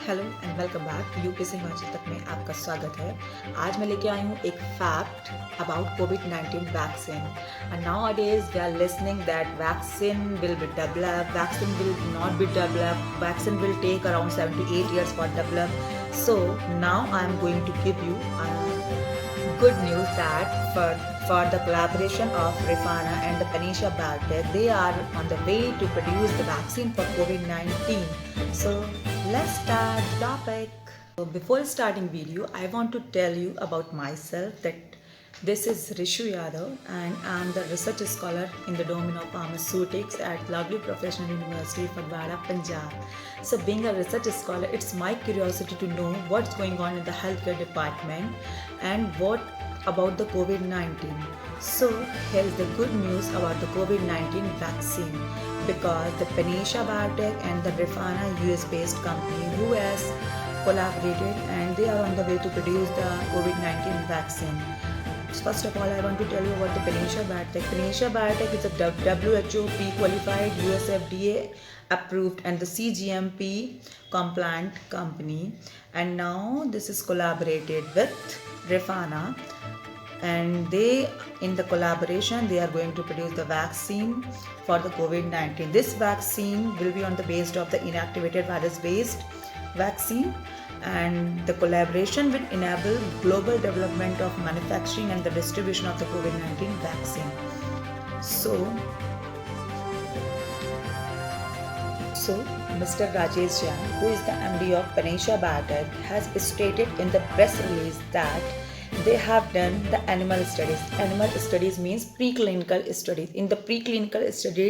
Hello and welcome back UPSC Himachal तक में आपका स्वागत है। आज मैं लेके आई हूँ एक फैक्ट अबाउट कोविड-19 vaccine. And nowadays we are listening that vaccine will be developed, vaccine will not be developed, vaccine will take around 7 to 8 years for develop. So now I am going to give you good news that for the collaboration of Rifana and the Panisha Biotech, they are on the way to produce the vaccine for COVID-19. So let's start the topic. So before starting video, I want to tell you about myself that this is Rishu Yadav and I am the research scholar in the domain of pharmaceutics at Lovely Professional University, Fagwara, Punjab. So being a research scholar, it's my curiosity to know what's going on in the healthcare department and what about the COVID-19. So here's the good news about the COVID-19 vaccine, because the Panisha Biotech and the Rifana US-based company who has collaborated and they are on the way to produce the COVID-19 vaccine. First of all, I want to tell you about the Panisha Biotech. Panisha Biotech is a WHO pre-qualified, US FDA approved and the CGMP compliant company, and now this is collaborated with Rifana, and they in the collaboration they are going to produce the vaccine for the COVID-19. This vaccine will be on the base of the inactivated virus based vaccine, and the collaboration will enable global development of manufacturing and the distribution of the COVID-19 vaccine. So Mr. Rajesh Jain, who is the MD of Panisha Biotech, has stated in the press release that they have done the animal studies. Animal studies means preclinical studies. In the preclinical study,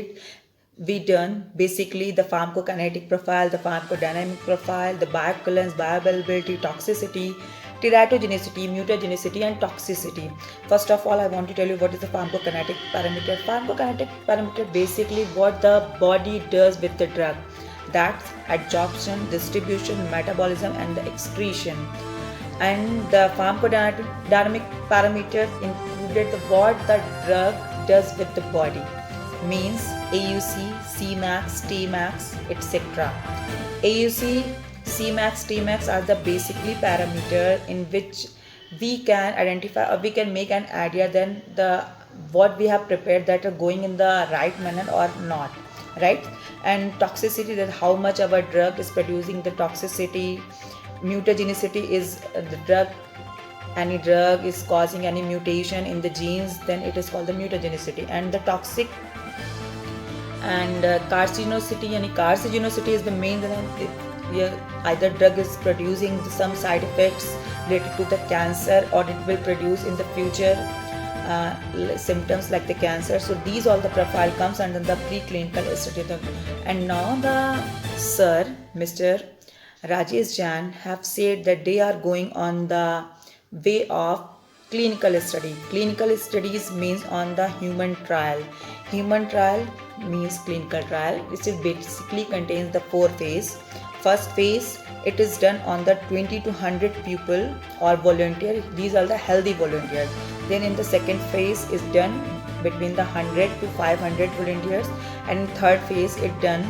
we done basically the pharmacokinetic profile, the pharmacodynamic profile, the bioequivalence, bioavailability, toxicity, teratogenicity, mutagenicity and toxicity. First of all, I want to tell you what is the pharmacokinetic parameter. Pharmacokinetic parameter basically what the body does with the drug. That's absorption, distribution, metabolism and the excretion. And the pharmacodynamic parameters included what the drug does with the body, means AUC, Cmax, Tmax, etc. AUC, Cmax, Tmax are the basically parameter in which we can identify or we can make an idea then the what we have prepared that are going in the right manner or not, right? And toxicity, that how much our drug is producing the toxicity. Mutagenicity is the drug, any drug is causing any mutation in the genes, then it is called the mutagenicity. And the toxic and carcinosity, and carcinosity is the main either drug is producing some side effects related to the cancer or it will produce in the future symptoms like the cancer. So these all the profile comes under the preclinical study. And now the sir Mr. Rajesh Jain have said that they are going on the way of clinical study. Clinical studies means on the human trial. Human trial means clinical trial, which is basically contains the 4 phases. First phase, it is done on the 20 to 100 people or volunteer. These are the healthy volunteers. Then in the second phase is done between the 100 to 500 volunteers, and in third phase it done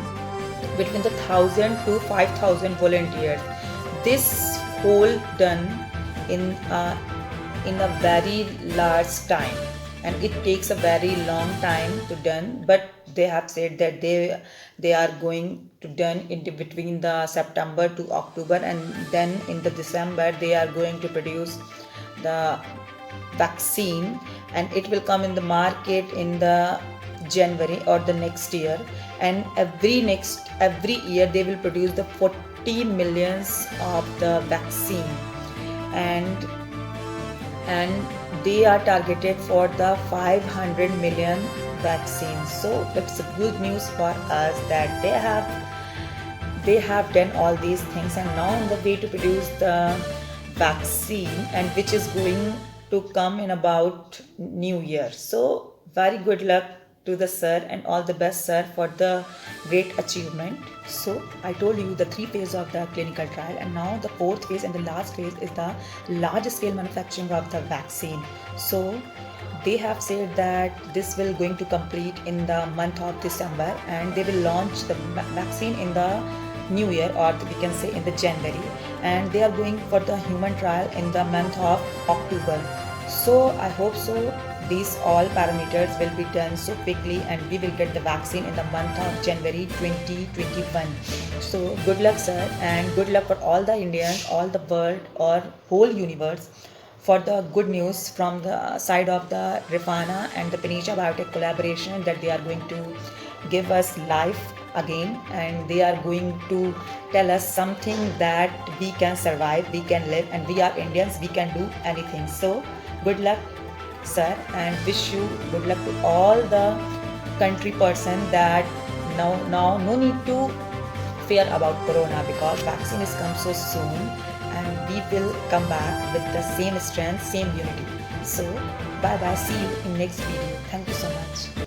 between the 1000 to 5000 volunteers. This whole done in a very large time, and it takes a very long time to done, but they have said that they are going to done in between the September to October, and then in the December they are going to produce the vaccine, and it will come in the market in the January or the next year. And every year they will produce the 40 millions of the vaccine, and they are targeted for the 500 million vaccines. So it's a good news for us that they have done all these things and now on the way to produce the vaccine, and which is going to come in about New Year. So very good luck to the sir and all the best sir for the great achievement. So I told you the 3 phases of the clinical trial, and now the 4th phase and the last phase is the large scale manufacturing of the vaccine. So they have said that this will going to complete in the month of December, and they will launch the vaccine in the new year, or we can say in the January, and they are going for the human trial in the month of October. So I hope so these all parameters will be done so quickly and we will get the vaccine in the month of January 2021. So good luck sir, and good luck for all the Indians, all the world or whole universe, for the good news from the side of the Rifana and the Panisha Biotech collaboration, that they are going to give us life again, and they are going to tell us something that we can survive, we can live, and we are Indians, we can do anything. So good luck sir, and wish you good luck to all the country person, that now no need to fear about corona, because vaccine is come so soon, and we will come back with the same strength, same unity. So bye bye, see you in next video. Thank you so much.